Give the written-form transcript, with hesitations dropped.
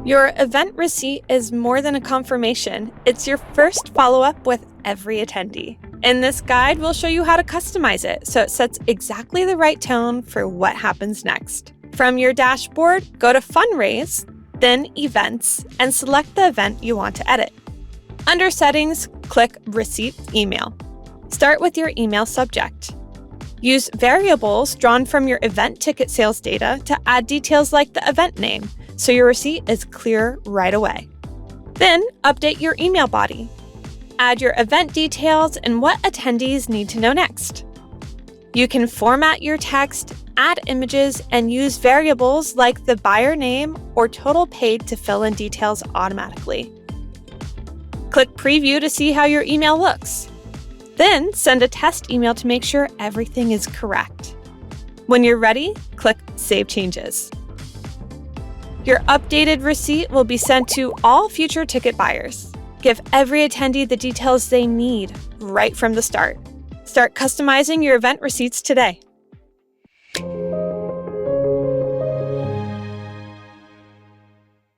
Your event receipt is more than a confirmation. It's your first follow-up with every attendee. In this guide, we'll show you how to customize it so it sets exactly the right tone for what happens next. From your dashboard, go to Fundraise, then Events, and select the event you want to edit. Under Settings, click Receipt Email. Start with your email subject. Use variables drawn from your event ticket sales data to add details like the event name, so your receipt is clear right away. Then, update your email body. Add your event details and what attendees need to know next. You can format your text, add images, and use variables like the buyer name or total paid to fill in details automatically. Click Preview to see how your email looks. Then, send a test email to make sure everything is correct. When you're ready, click Save Changes. Your updated receipt will be sent to all future ticket buyers. Give every attendee the details they need right from the start. Start customizing your event receipts today.